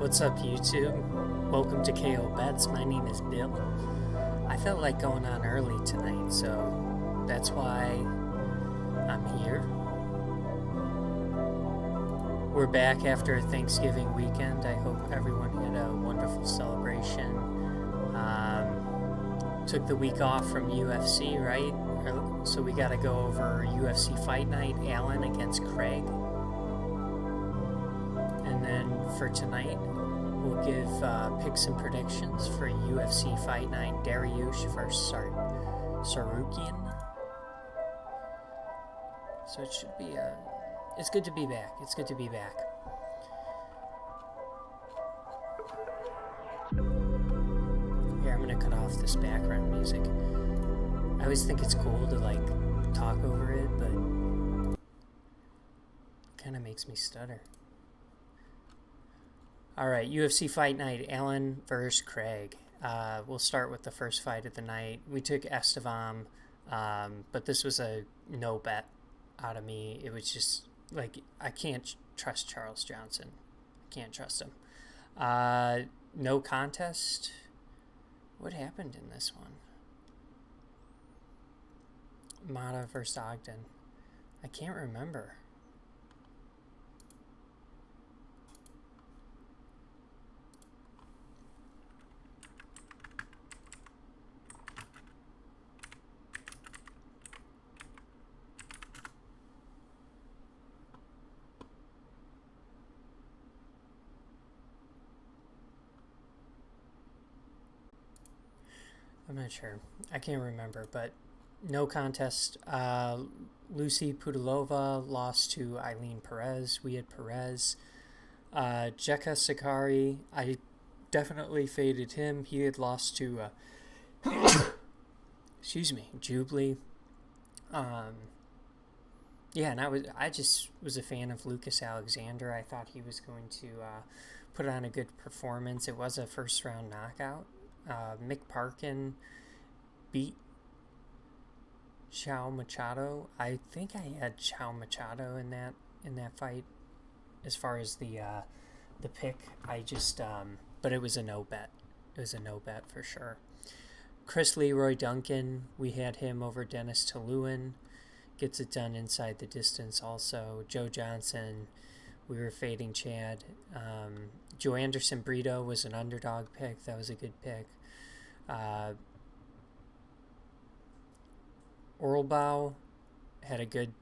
What's up, YouTube? Welcome to KO Bets. My name is Bill. I felt like going on early tonight, so that's why I'm here. We're back after a Thanksgiving weekend. I hope everyone had a wonderful celebration. Took the week off from UFC, right? So we got to go over UFC Fight Night, Allen against Craig. And then for tonight, we'll give picks and predictions for UFC Fight Night, Dariush versus Tsarukyan. So it should be it's good to be back. It's good to be back. Here, I'm gonna cut off this background music. I always think it's cool to like talk over it, but it kind of makes me stutter. Alright, UFC Fight Night, Allen versus Craig. We'll start with the first fight of the night. We took Estevam, but this was a no bet out of me. It was just, like, I can't trust Charles Johnson. I can't trust him. No contest. What happened in this one? Mata versus Ogden. I can't remember. I'm not sure. I can't remember, but no contest. Lucy Pudilova lost to Eileen Perez. We had Perez. Jekka Sakari, I definitely faded him. He had lost to, excuse me, Jubilee. Yeah, and I just was a fan of Lucas Alexander. I thought he was going to put on a good performance. It was a first round knockout. Mick Parkin beat Chao Machado. I think I had Chao Machado in that fight. As far as the pick, I just but it was a no bet. It was a no bet for sure. Chris Leroy Duncan, we had him over Dennis Tilluen. Gets it done inside the distance. Also, Joe Johnson, we were fading Chad. Joe Anderson Brito was an underdog pick. That was a good pick. Orlbaugh had a good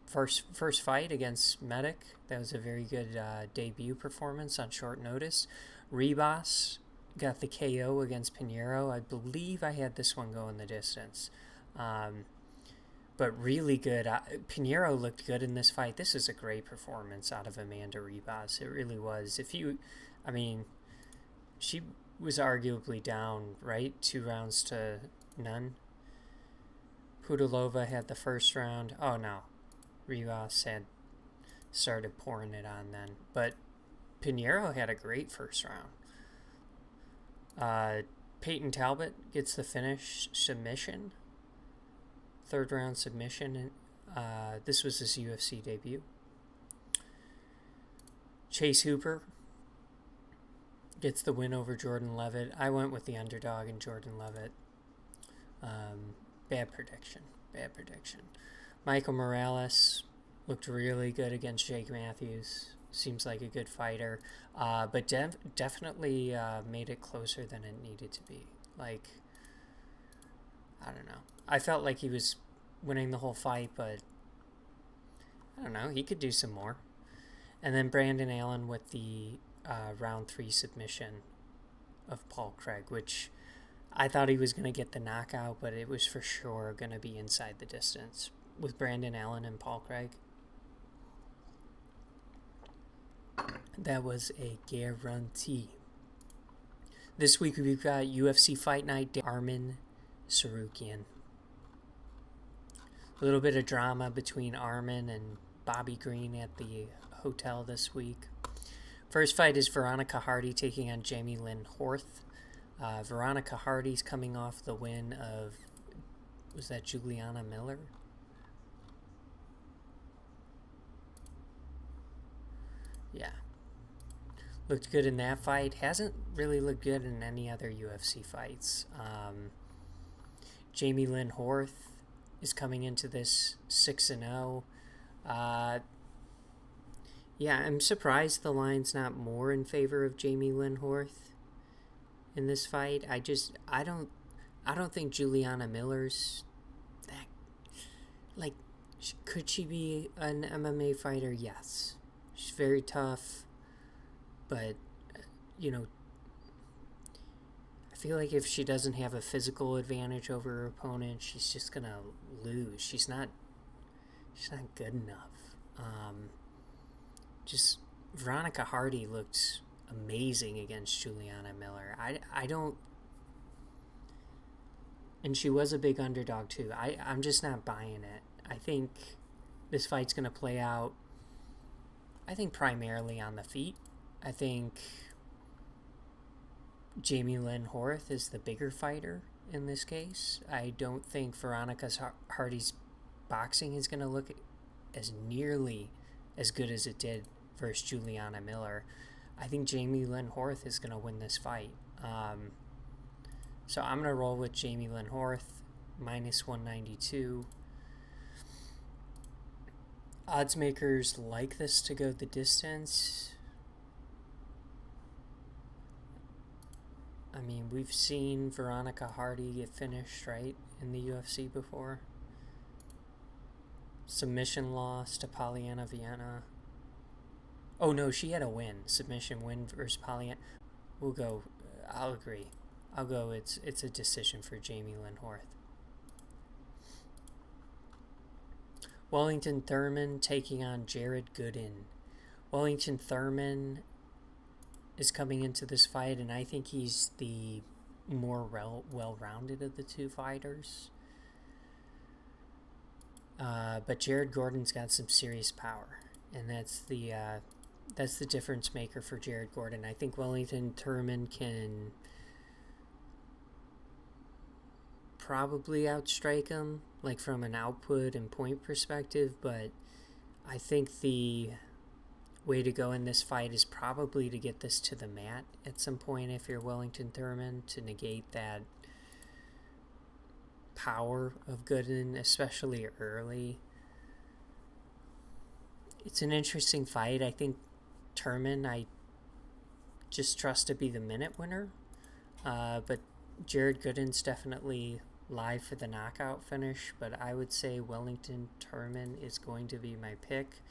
first fight against Medic. That was a very good debut performance on short notice. Ribas got the KO against Pinheiro. I believe I had this one go in the distance. But really good. Pinheiro looked good in this fight. This is a great performance out of Amanda Ribas. It really was. She was arguably down, right? 2 rounds to none. Pudilova had the first round. Oh, no. Ribas had started pouring it on then. But Pinheiro had a great first round. Peyton Talbot gets the finish submission. 3rd round submission. This was his UFC debut. Chase Hooper gets the win over Jordan Levitt. I went with the underdog in Jordan Levitt. Bad prediction. Michael Morales looked really good against Jake Matthews. Seems like a good fighter. But definitely made it closer than it needed to be. Like, I don't know. I felt like he was winning the whole fight, but I don't know. He could do some more. And then Brandon Allen with the round 3 submission of Paul Craig, which I thought he was going to get the knockout, but it was for sure going to be inside the distance with Brandon Allen and Paul Craig. That was a guarantee. This week we've got UFC Fight Night, Arman Tsarukyan. A little bit of drama between Arman and Bobby Green at the hotel this week. First fight is Veronica Hardy taking on Jamie Lynn Horth. Veronica Hardy's coming off the win of, was that Juliana Miller? Yeah. Looked good in that fight. Hasn't really looked good in any other UFC fights. Jamie Lynn Horth is coming into this 6-0. Yeah, I'm surprised the line's not more in favor of Jamie Lynn Horth in this fight. I don't think Juliana Miller's that, like, could she be an MMA fighter? Yes. She's very tough, but, I feel like if she doesn't have a physical advantage over her opponent, she's just gonna lose. She's not good enough. Just Veronica Hardy looked amazing against Juliana Miller. I don't, and she was a big underdog too. I'm just not buying it. I think this fight's gonna play out, I think, primarily on the feet. I think Jamie Lynn Horth is the bigger fighter in this case. I don't think Veronica Hardy's boxing is going to look as nearly as good as it did versus Juliana Miller. I think Jamie Lynn Horth is going to win this fight. So I'm going to roll with Jamie Lynn Horth, minus 192. Odds makers like this to go the distance. I mean, we've seen Veronica Hardy get finished, right, in the UFC before. Submission loss to Polyana Viana. Oh, no, she had a win. Submission win versus Polyana. I'll agree. I'll go, it's a decision for Jamie Lynn Horth. Wellington Thurman taking on Jared Gooden. Wellington Thurman is coming into this fight, and I think he's the more well-rounded of the two fighters. But Jared Gordon's got some serious power, and that's the difference maker for Jared Gordon. I think Wellington Thurman can probably outstrike him, like from an output and point perspective, but I think the way to go in this fight is probably to get this to the mat at some point if you're Wellington Thurman, to negate that power of Gooden, especially early. It's an interesting fight. I think Thurman, I just trust to be the minute winner, but Jared Gooden's definitely live for the knockout finish, but I would say Wellington Thurman is going to be my pick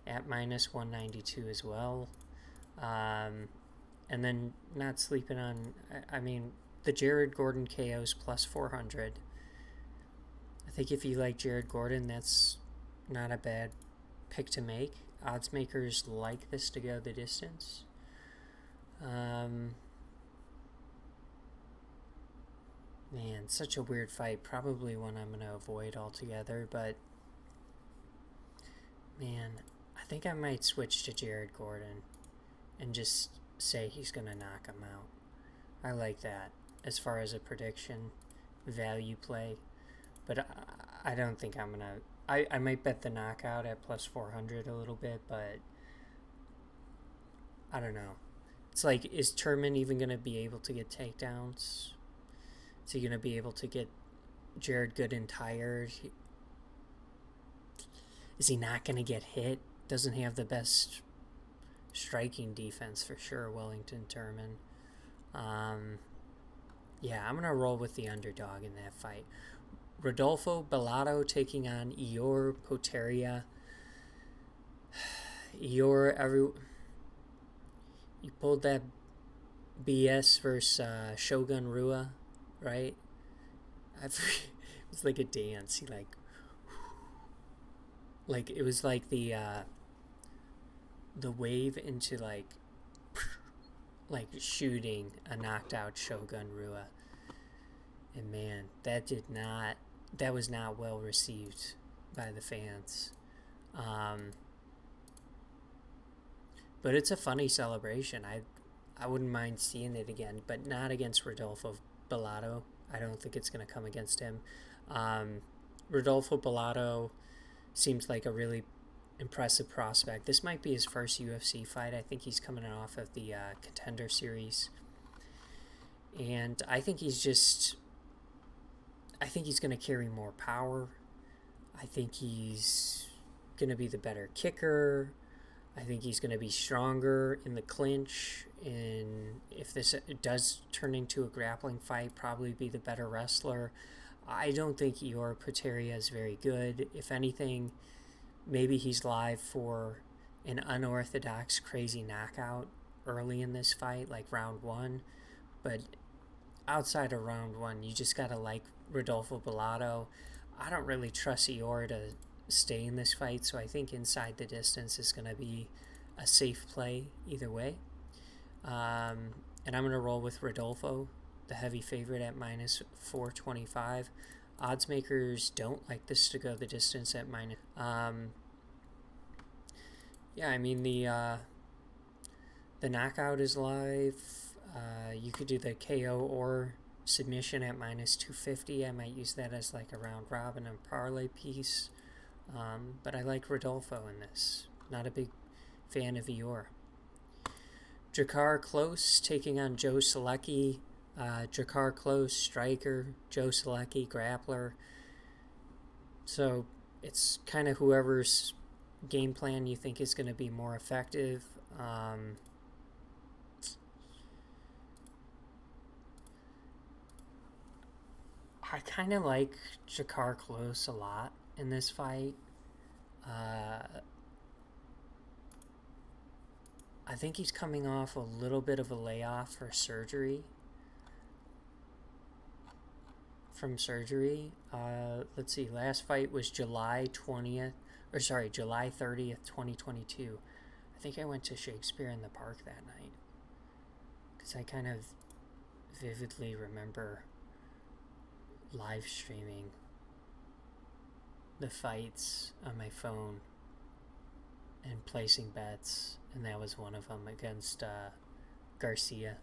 at minus 192 as well. And then not sleeping on, I mean, the Jared Gordon KO's plus 400. I think if you like Jared Gordon, that's not a bad pick to make. Odds makers like this to go the distance. Man, such a weird fight. Probably one I'm going to avoid altogether, but man, I think I might switch to Jared Gordon and just say he's going to knock him out. I like that as far as a prediction value play, but I don't think I'm going to... I might bet the knockout at plus 400 a little bit, but I don't know. It's like, is Thurman even going to be able to get takedowns? Is he going to be able to get Jared Gooden tired? Is he not going to get hit? Doesn't have the best striking defense for sure, Wellington Thurman. Yeah, I'm going to roll with the underdog in that fight. Rodolfo Bellato taking on Ior Potieria. Ior, you pulled that BS versus Shogun Rua, right? It was like a dance. He like it was like the wave into like shooting a knocked out Shogun Rua. And man, that was not well received by the fans. But it's a funny celebration. I wouldn't mind seeing it again, but not against Rodolfo Bellato. I don't think it's going to come against him. Rodolfo Bellato seems like a really impressive prospect. This might be his first UFC fight. I think he's coming off of the Contender Series. And I think he's going to carry more power. I think he's going to be the better kicker. I think he's going to be stronger in the clinch. And if this does turn into a grappling fight, probably be the better wrestler. I don't think Ior Potieria is very good. If anything, maybe he's live for an unorthodox, crazy knockout early in this fight, like round 1. But outside of round 1, you just got to like Rodolfo Bellato. I don't really trust Ior to stay in this fight, so I think inside the distance is going to be a safe play either way. And I'm going to roll with Rodolfo, the heavy favorite at minus 425. Odds makers don't like this to go the distance at minus. Yeah, I mean the knockout is live. You could do the KO or submission at minus 250. I might use that as like a round robin and parlay piece. But I like Rodolfo in this. Not a big fan of Ior. Jakar Close taking on Joe Selecki. Jakar Close, striker. Joe Selecki, grappler. So it's kind of whoever's game plan you think is going to be more effective. I kind of like Jakar Close a lot in this fight. I think he's coming off a little bit of a layoff for surgery. Let's see, last fight was July 30th, 2022. I think I went to Shakespeare in the Park that night, because I kind of vividly remember live streaming the fights on my phone and placing bets, and that was one of them against Garcia.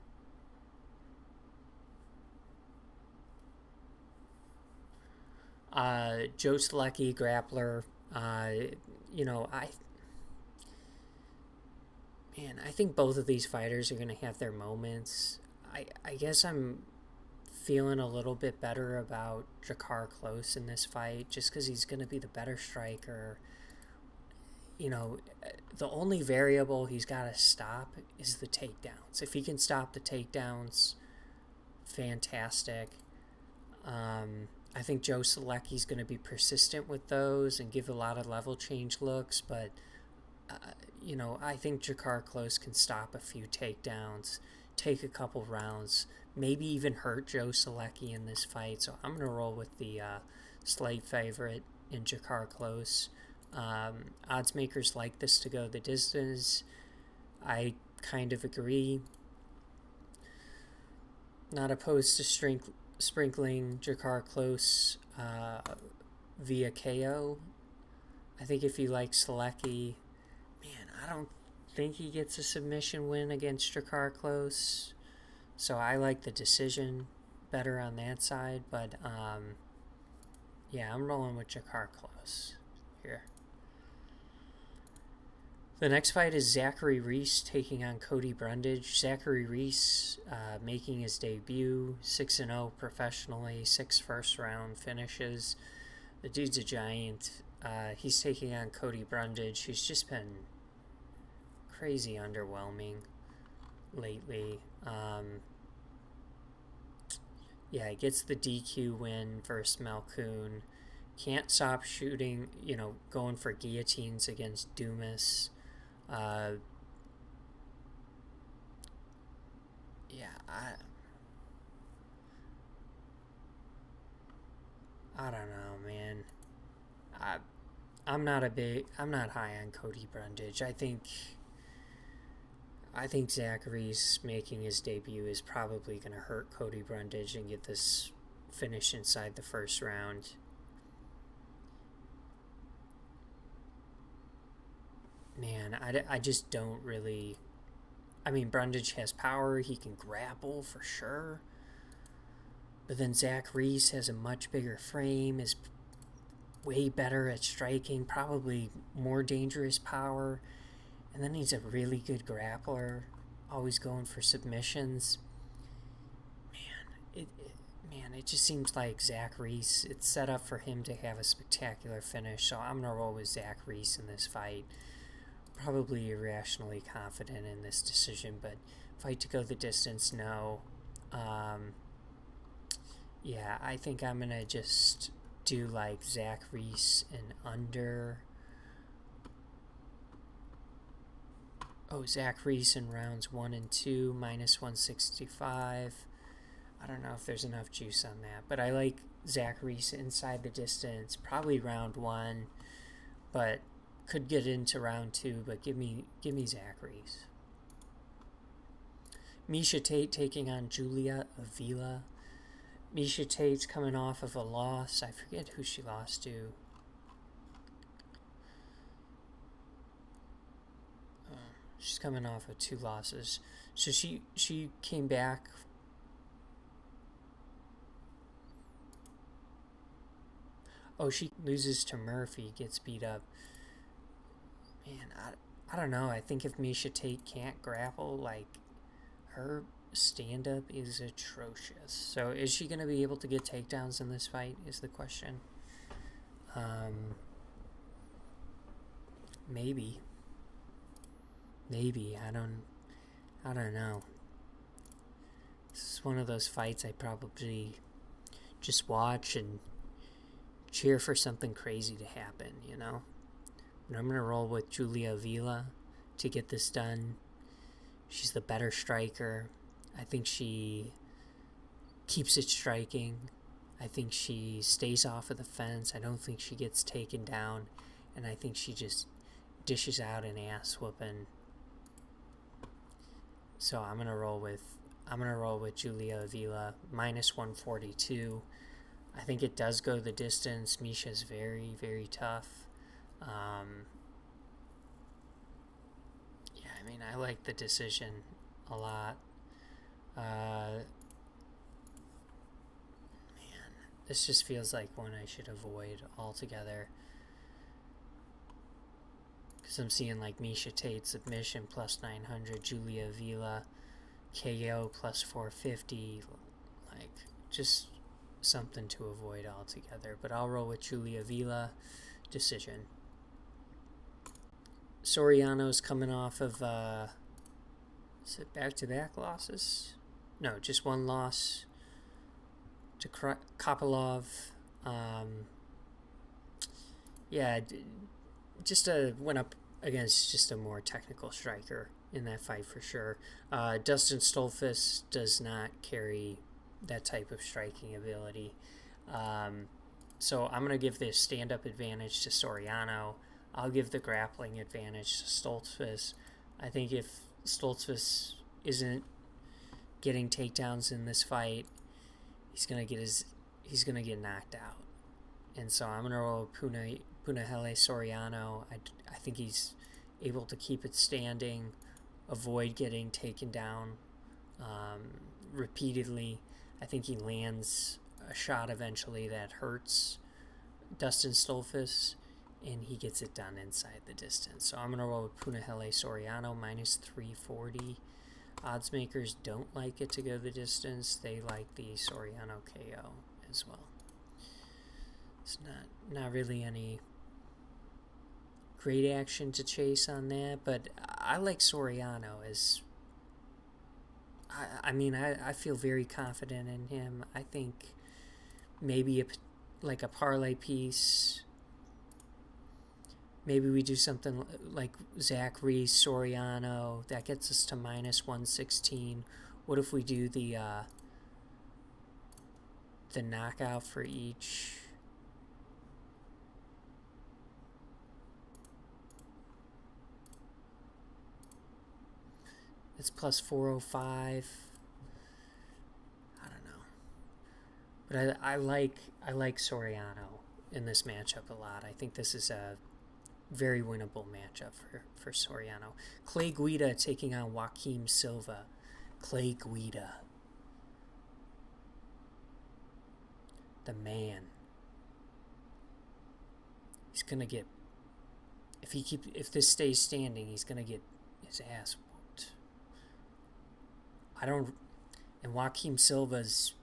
Joe Selecki, grappler. I think both of these fighters are going to have their moments. I guess I'm feeling a little bit better about Jakar Close in this fight, just because he's going to be the better striker. The only variable he's got to stop is the takedowns. If he can stop the takedowns, fantastic. I think Joe Selecki's going to be persistent with those and give a lot of level change looks, but I think Jakar Close can stop a few takedowns, take a couple rounds, maybe even hurt Joe Selecki in this fight. So I'm going to roll with the slight favorite in Jakar Close. Odds makers like this to go the distance. I kind of agree. Not opposed to sprinkling Jakar Close via KO. I think if you like Selecki, I don't think he gets a submission win against Jakar Close. So I like the decision better on that side. But I'm rolling with Jakar Close here. The next fight is Zachary Reese taking on Cody Brundage. Zachary Reese making his debut, 6-0 professionally, 6 first-round finishes. The dude's a giant. He's taking on Cody Brundage, who's just been crazy underwhelming lately. He gets the DQ win versus Malkoon. Can't stop shooting, going for guillotines against Dumas. I don't know, man. I'm not high on Cody Brundage. I think Zachary's making his debut is probably going to hurt Cody Brundage and get this finish inside the first round. Man, I just don't really... Brundage has power. He can grapple for sure. But then Zach Reese has a much bigger frame, is way better at striking, probably more dangerous power. And then he's a really good grappler, always going for submissions. Man, it just seems like Zach Reese, it's set up for him to have a spectacular finish. So I'm going to roll with Zach Reese in this fight. Probably irrationally confident in this decision, but fight to go the distance, no. Yeah, I think I'm going to just do like Zach Reese and under. Zach Reese in rounds 1 and 2, minus 165. I don't know if there's enough juice on that, but I like Zach Reese inside the distance, probably round 1, but could get into round 2, but give me Zach Reese. Miesha Tate taking on Julia Avila. Miesha Tate's coming off of a loss. I forget who she lost to. She's coming off of 2 losses. So she came back. She loses to Murphy, gets beat up. Man, I don't know. I think if Miesha Tate can't grapple, like, her stand-up is atrocious. So is she going to be able to get takedowns in this fight is the question. Maybe. I don't know. This is one of those fights I probably just watch and cheer for something crazy to happen, you know? But I'm going to roll with Julia Avila to get this done. She's the better striker. I think she keeps it striking. I think she stays off of the fence. I don't think she gets taken down. And I think she just dishes out an ass whooping. So I'm gonna roll with Julia Avila, minus 142. I think it does go the distance. Miesha's very, very tough. I like the decision a lot. Man, this just feels like one I should avoid altogether. Because I'm seeing like Miesha Tate submission plus 900, Julia Avila KO plus 450. Like, just something to avoid altogether. But I'll roll with Julia Avila decision. Soriano's coming off of, is it back-to-back losses? No, just one loss to Kopylov. Just went up against just a more technical striker in that fight for sure. Dustin Stolfus does not carry that type of striking ability. So I'm going to give the stand-up advantage to Soriano. I'll give the grappling advantage to Stoltzfus. I think if Stoltzfus isn't getting takedowns in this fight, he's gonna get knocked out. And so I'm gonna roll Punahele Soriano. I think he's able to keep it standing, avoid getting taken down repeatedly. I think he lands a shot eventually that hurts Dustin Stolfus, and he gets it done inside the distance. So I'm going to roll with Punahele Soriano, minus 340. Odds makers don't like it to go the distance. They like the Soriano KO as well. It's not really any great action to chase on that, but I like Soriano as... I feel very confident in him. I think maybe a parlay piece. Maybe we do something like Zach Reese, Soriano. That gets us to minus 116. What if we do the knockout for each? It's plus 405. I don't know. But I like Soriano in this matchup a lot. I think this is a very winnable matchup for Soriano. Clay Guida taking on Joaquim Silva. Clay Guida. The man. he's gonna get, if this stays standing, he's gonna get his ass whooped. And Joaquim Silva's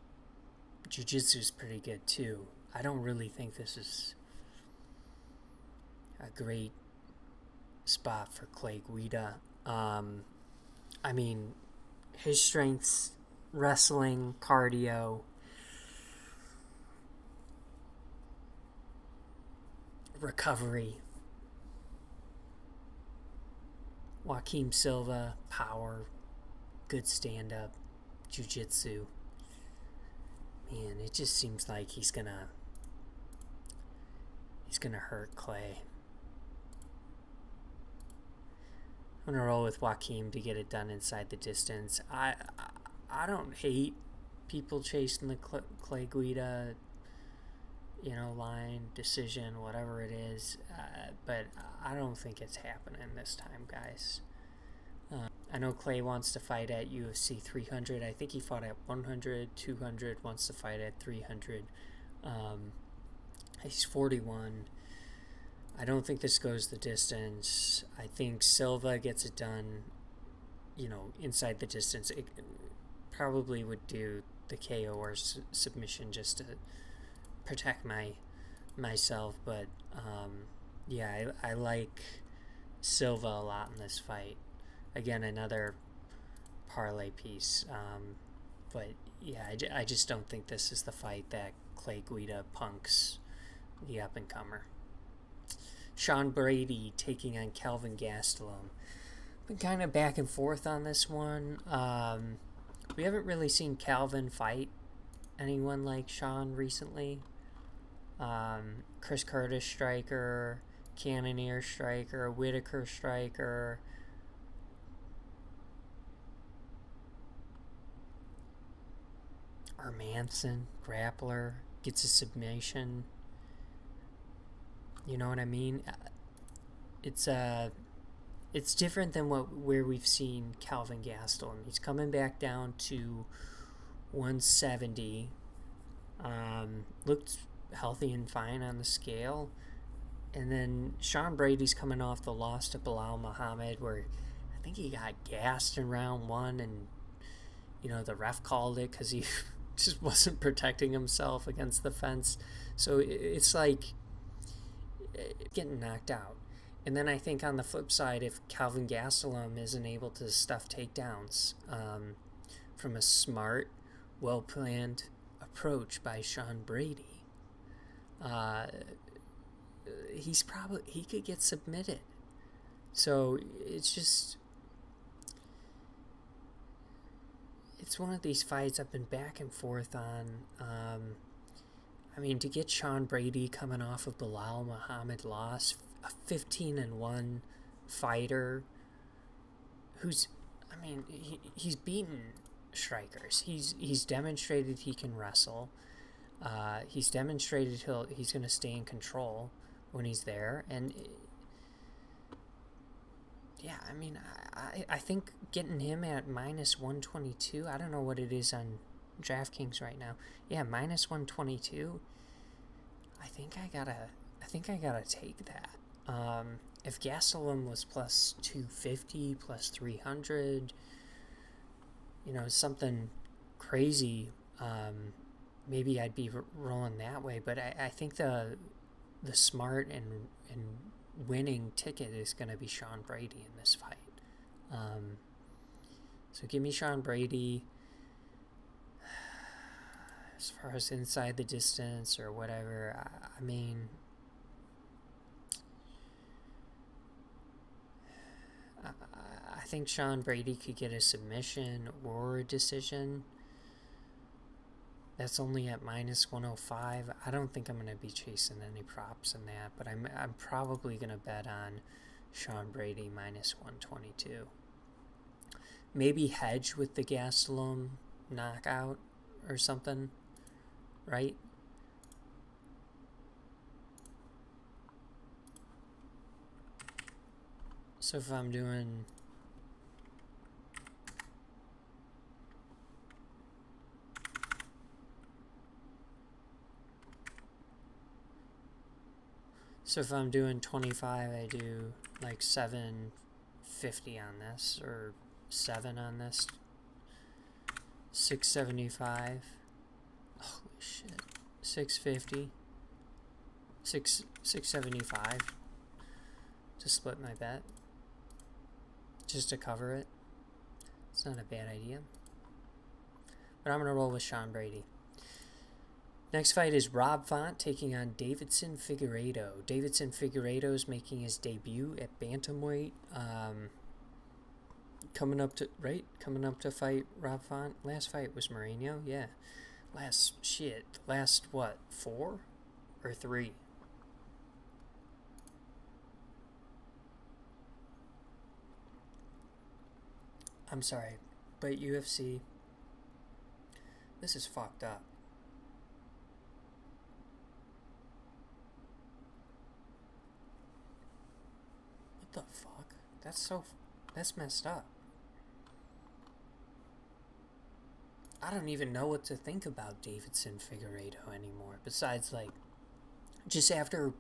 jiu-jitsu is pretty good too. I don't really think this is a great spot for Clay Guida. I mean, his strengths, wrestling, cardio, recovery. Joaquim Silva, power, good stand-up, jiu-jitsu. Man, it just seems like he's gonna hurt Clay. I'm gonna roll with Joaquim to get it done inside the distance. I don't hate people chasing the Clay Guida, line, decision, whatever it is, but I don't think it's happening this time, guys. I know Clay wants to fight at UFC 300. I think he fought at 100, 200, wants to fight at 300. He's 41. I don't think this goes the distance. I think Silva gets it done, inside the distance. It probably would do the KO or submission just to protect myself. But, yeah, I like Silva a lot in this fight. Again, another parlay piece. But, yeah, I just don't think this is the fight that Clay Guida punks the up-and-comer. Sean Brady taking on Kelvin Gastelum. Been kind of back and forth on this one. We haven't really seen Calvin fight anyone like Sean recently. Chris Curtis striker, Cannonier striker, Whitaker striker. Hermanson, grappler, gets a submission. You know what I mean? It's different than where we've seen Kelvin Gastelum. He's coming back down to 170. Looked healthy and fine on the scale. And then Sean Brady's coming off the loss to Bilal Muhammad, where I think he got gassed in round 1, and the ref called it because he just wasn't protecting himself against the fence. So it's like getting knocked out. And then I think on the flip side, if Kelvin Gastelum isn't able to stuff takedowns from a smart, well-planned approach by Sean Brady, he could get submitted. So it's one of these fights I've been back and forth on. I mean, to get Sean Brady coming off of Bilal Muhammad loss, a 15-1 fighter who's, he's beaten strikers. He's demonstrated he can wrestle. He's demonstrated he's going to stay in control when he's there. And yeah, I think getting him at minus 122, I don't know what it is on Draftkings right now. Yeah, minus 122. I think I gotta take that. If Gastelum was plus 250, plus 300, something crazy, maybe I'd be rolling that way. But I think the smart and winning ticket is going to be Sean Brady in this fight. So give me Sean Brady. As far as inside the distance or whatever, I think Sean Brady could get a submission or a decision. That's only at minus 105. I don't think I'm going to be chasing any props in that, but I'm probably going to bet on Sean Brady minus 122. Maybe hedge with the Gastelum knockout or something, right? So if I'm doing So if I'm doing 25, I do like 750 on this, or 7 on this. 675. Holy shit. 650. 675 to split my bet. Just to cover it. It's not a bad idea. But I'm going to roll with Sean Brady. Next fight is Rob Font taking on Deiveson Figueiredo. Deiveson Figueiredo is making his debut at bantamweight. Coming up to fight Rob Font. Last fight was Moreno, yeah. Last what, 4 or 3? I'm sorry, but UFC, this is fucked up. What the fuck? That's messed up. I don't even know what to think about Deiveson Figueiredo anymore. Besides, like, just after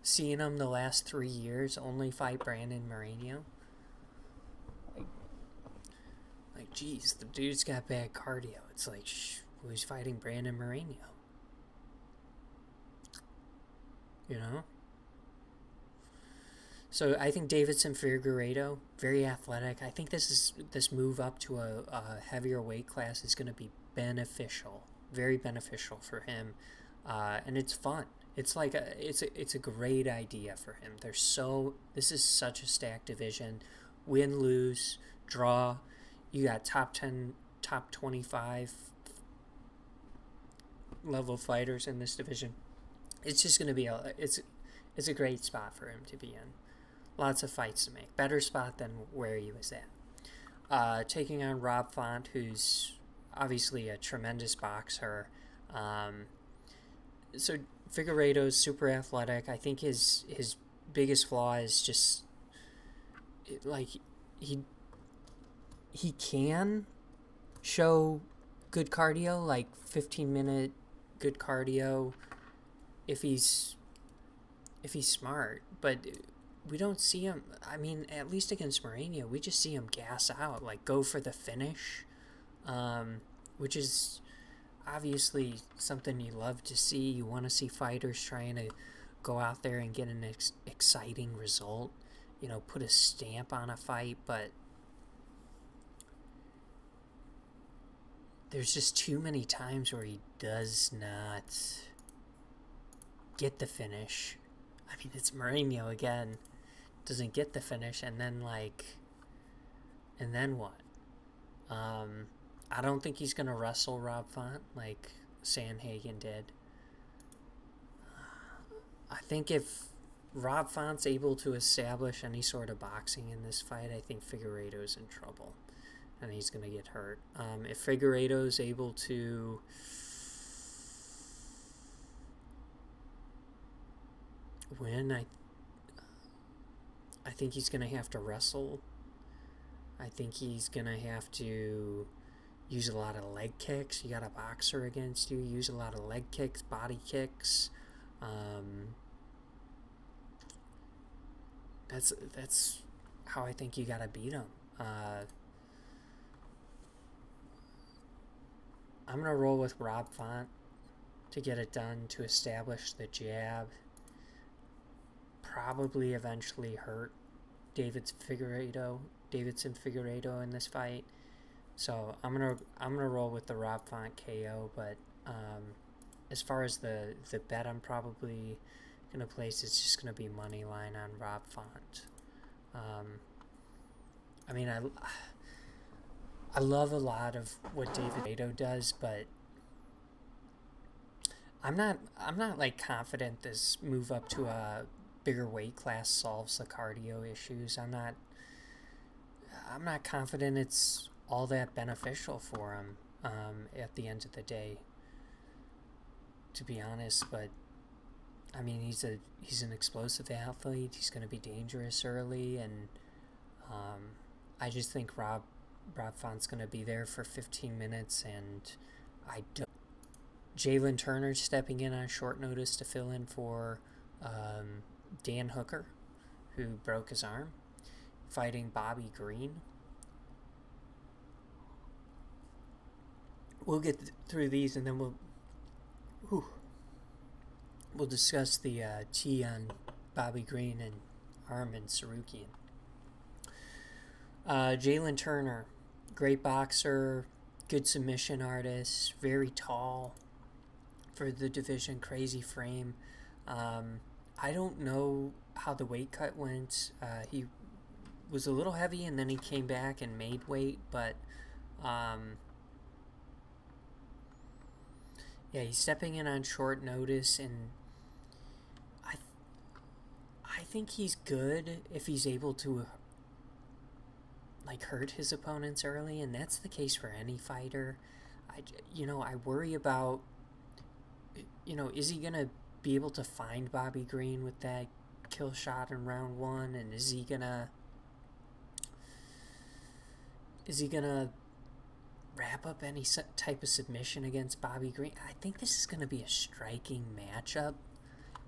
seeing him the last 3 years only fight Brandon Moreno. Like, geez, the dude's got bad cardio. It's like, who's fighting Brandon Moreno? You know? So I think Deiveson Figueiredo, very athletic. I think this move up to a heavier weight class is going to be beneficial, very beneficial for him, and it's fun. It's like it's a great idea for him. This is such a stacked division. Win, lose, draw. You got top 10, top 25 level fighters in this division. It's just going to be it's a great spot for him to be in. Lots of fights to make. Better spot than where he was at. Taking on Rob Font, who's obviously a tremendous boxer. So Figueiredo's super athletic. I think his biggest flaw is just like he can show good cardio, like 15-minute good cardio if he's smart, but we don't see him. I mean, at least against Moreno, we just see him gas out, like go for the finish, which is obviously something you love to see. You want to see fighters trying to go out there and get an exciting result, put a stamp on a fight, but there's just too many times where he does not get the finish. I mean, it's Moreno again. Doesn't get the finish, and then what? I don't think he's going to wrestle Rob Font like Sandhagen did. I think if Rob Font's able to establish any sort of boxing in this fight, I think Figueiredo's in trouble, and he's going to get hurt. If Figueiredo's able to win, I think he's going to have to wrestle. I think he's going to have to use a lot of leg kicks. You got a boxer against you. Use a lot of leg kicks, body kicks. That's how I think you got to beat him. I'm going to roll with Rob Font to get it done, to establish the jab. Probably eventually hurt Deiveson Figueiredo in this fight. So I'm gonna roll with the Rob Font KO, but as far as the bet I'm probably gonna place, it's just gonna be money line on Rob Font. I mean, I love a lot of what Figueiredo does, but I'm not like confident this move up to a bigger weight class solves the cardio issues. I'm not confident it's all that beneficial for him at the end of the day, to be honest. But I mean, he's an explosive athlete. He's going to be dangerous early, and I just think Rob Font's going to be there for 15 minutes, and Jalen Turner stepping in on short notice to fill in for Dan Hooker, who broke his arm, fighting Bobby Green. We'll get through these, and then we'll discuss the tea on Bobby Green and Armin Tsarukyan. Jalen Turner, great boxer, good submission artist, very tall for the division, crazy frame. I don't know how the weight cut went. He was a little heavy, and then he came back and made weight, but yeah, he's stepping in on short notice, and I think he's good if he's able to like hurt his opponents early, and that's the case for any fighter. I worry about, is he gonna be able to find Bobby Green with that kill shot in round 1, and is he gonna wrap up any type of submission against Bobby Green? I think this is gonna be a striking matchup,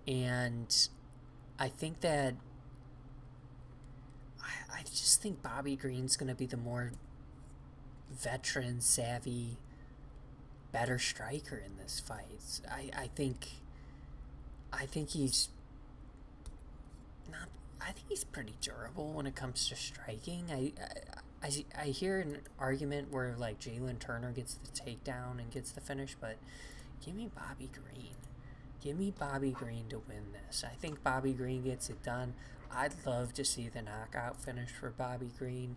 and I think that I just think Bobby Green's going to be the more veteran, savvy, better striker in this fight. I think he's not. I think he's pretty durable when it comes to striking. I hear an argument where like Jalen Turner gets the takedown and gets the finish, but give me Bobby Green. Give me Bobby Green to win this. I think Bobby Green gets it done. I'd love to see the knockout finish for Bobby Green.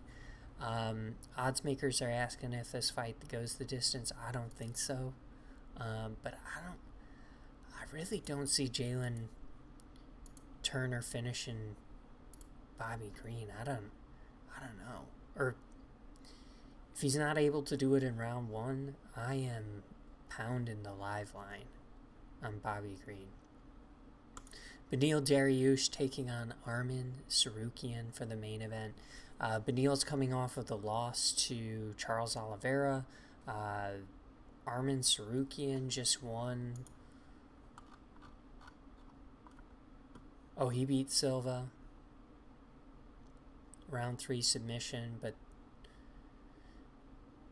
Odds makers are asking if this fight goes the distance. I don't think so. But I really don't see Jalen Turner finishing Bobby Green. I don't know. Or if he's not able to do it in round 1, I am pounding the live line on Bobby Green. Beneil Dariush taking on Armin Tsarukyan for the main event. Beneil's coming off of the loss to Charles Oliveira. Armin Tsarukyan just won. Oh, he beat Silva. Round 3 submission, but...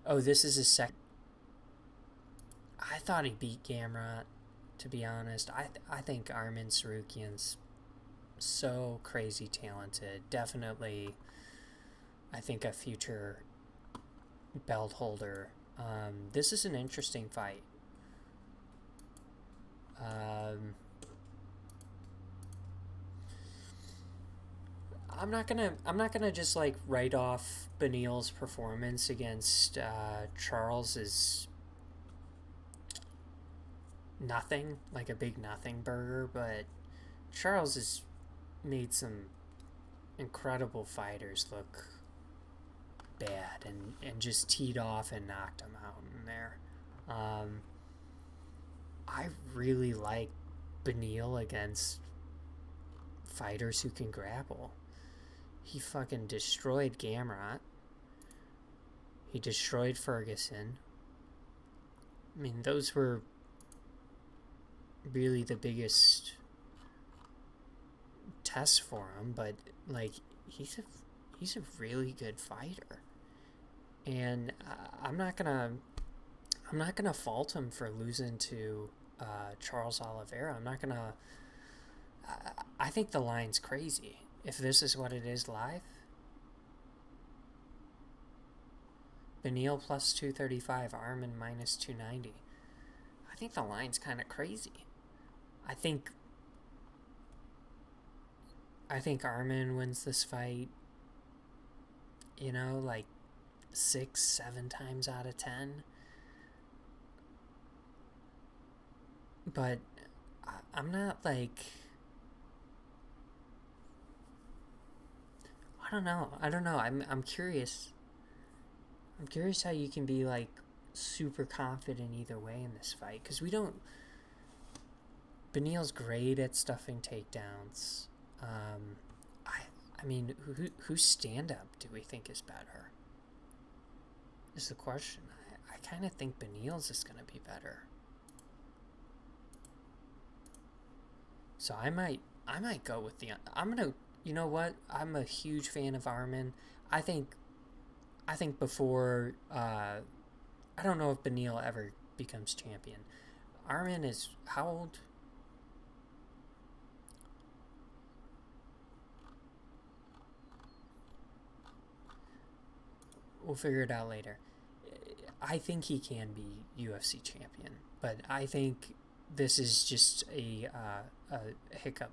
Oh, this is his second... I thought he beat Gamrot. To be honest, I think Armin Tsarukyan's so crazy talented. Definitely, I think a future belt holder. This is an interesting fight. I'm not gonna just like write off Beneil's performance against Charles's nothing, like a big nothing burger, but Charles has made some incredible fighters look bad and just teed off and knocked them out in there. I really like Beneil against fighters who can grapple. He fucking destroyed Gamrot. He destroyed Ferguson. I mean, those were really the biggest test for him, but like he's a really good fighter, and I'm not gonna fault him for losing to Charles Oliveira. I think the line's crazy. If this is what it is live, Beneil plus 235, Armin minus 290. I think the line's kind of crazy. I think Armin wins this fight, like 6-7 times out of 10. But I'm not like... I don't know. I'm curious. I'm curious how you can be like super confident either way in this fight, because we don't... Beneil's great at stuffing takedowns. I mean, whose stand-up do we think is better? Is the question. I kind of think Beneil's is going to be better. So I might I might go with the. I'm gonna. You know what? I'm a huge fan of Armin. I think. I think before. I don't know if Beneil ever becomes champion. Armin is how old? We'll figure it out later. I think he can be UFC champion, but I think this is just a hiccup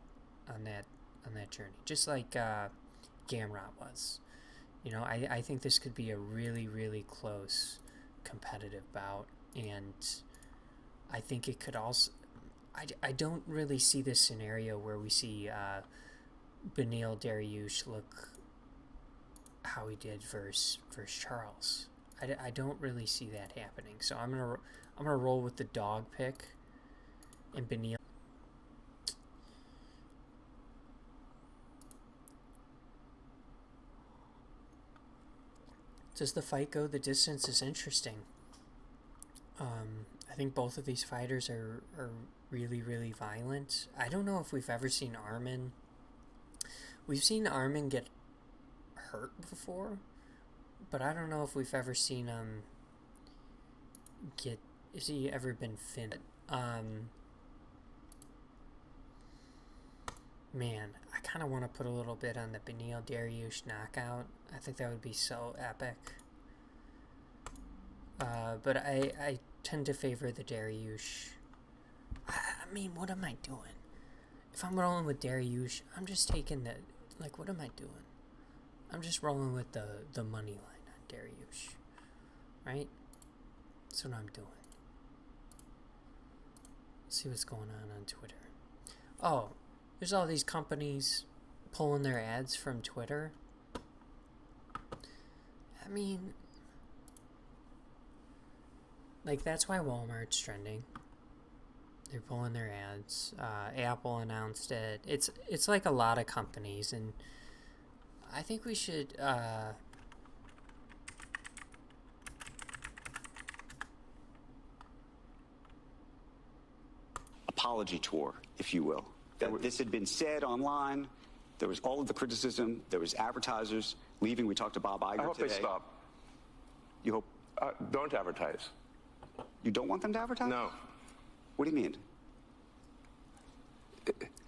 on that journey, just like Gamrot was. I think this could be a really, really close competitive bout, and I think it could also. I don't really see this scenario where we see Beneil Dariush look how he did versus Charles. I don't really see that happening. So I'm gonna roll with the dog pick and Beneil. Does the fight go the distance is interesting. I think both of these fighters are really, really violent. I don't know if we've ever seen Armin. We've seen Armin get hurt before, but I don't know if we've ever seen him get. Has he ever been finished? Man, I kind of want to put a little bit on the Beneil Dariush knockout. I think that would be so epic. But I tend to favor the Dariush. I mean, what am I doing? If I'm rolling with Dariush, I'm just taking the. Like, what am I doing? I'm just rolling with the money line on Dariush. Right? That's what I'm doing. Let's see what's going on Twitter. Oh, there's all these companies pulling their ads from Twitter. I mean, like, that's why Walmart's trending. They're pulling their ads. Apple announced it. It's like a lot of companies, and I think we should apology tour, if you will. That this had been said online. There was all of the criticism. There was advertisers leaving. We talked to Bob Iger today. I hope they stop. You hope? Don't advertise. You don't want them to advertise? No. What do you mean?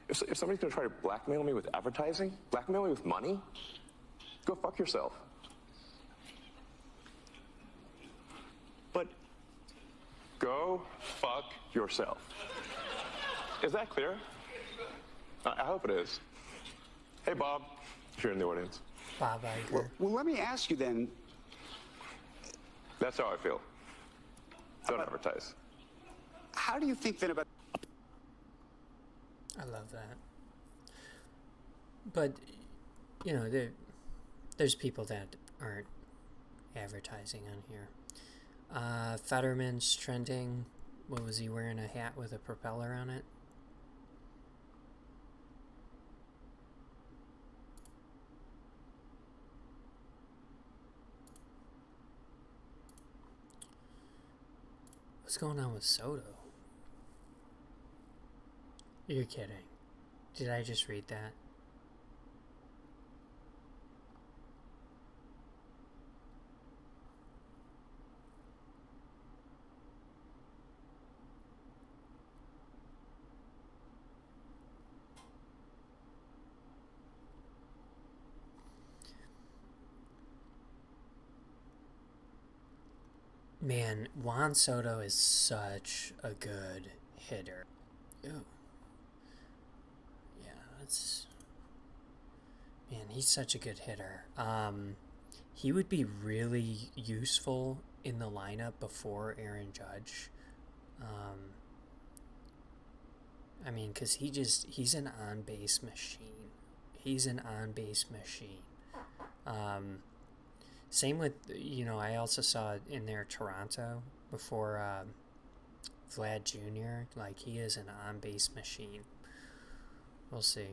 If somebody's going to try to blackmail me with advertising, blackmail me with money, go fuck yourself. But go fuck yourself. Is that clear? I hope it is. Hey, Bob, if you're in the audience. Bob Iger. Well, let me ask you then. That's how I feel. Don't advertise. How do you think then about... I love that. But, there's people that aren't advertising on here. Fetterman's trending. What was he wearing? A hat with a propeller on it? What's going on with Soto? You're kidding. Did I just read that? Man, Juan Soto is such a good hitter. Ooh. Yeah, that's... Man, he's such a good hitter. He would be really useful in the lineup before Aaron Judge. I mean, because he's an on-base machine. He's an on-base machine. Same with, I also saw it in there Toronto before Vlad Jr. Like, he is an on-base machine. We'll see.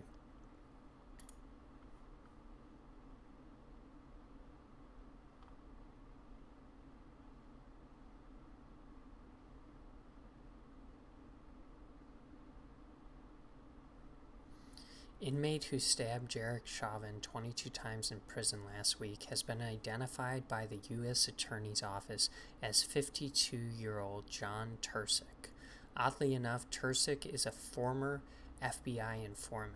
Inmate who stabbed Jarek Chauvin 22 times in prison last week has been identified by the U.S. Attorney's Office as 52-year-old John Tursick. Oddly enough, Tursick is a former FBI informant.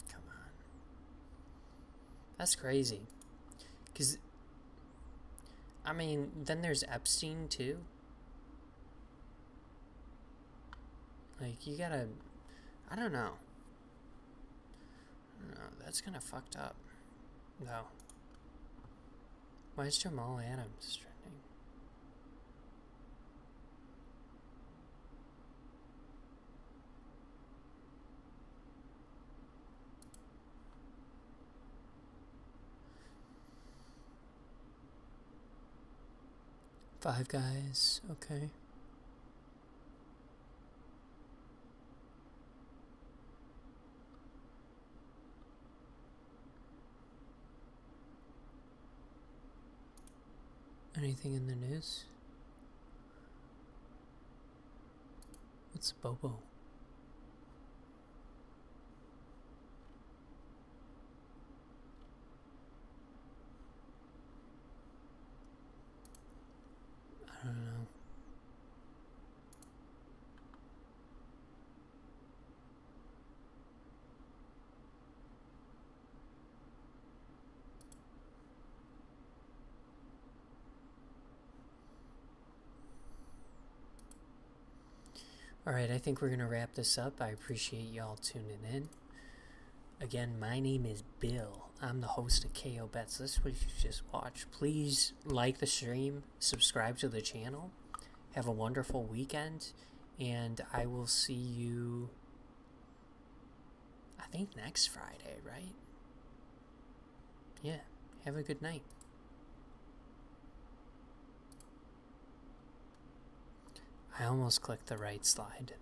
Come on. That's crazy. Because, I mean, then there's Epstein, too. Like, you gotta, I don't know. That's kind of fucked up, though. Why is Jamal Adams trending? Five Guys, okay. Anything in the news? What's Bobo? I don't know. Alright, I think we're going to wrap this up. I appreciate y'all tuning in. Again, my name is Bill. I'm the host of KO Bets. This is what you just watched. Please like the stream, subscribe to the channel. Have a wonderful weekend, and I will see you, I think, next Friday, right? Yeah, have a good night. I almost clicked the right slide.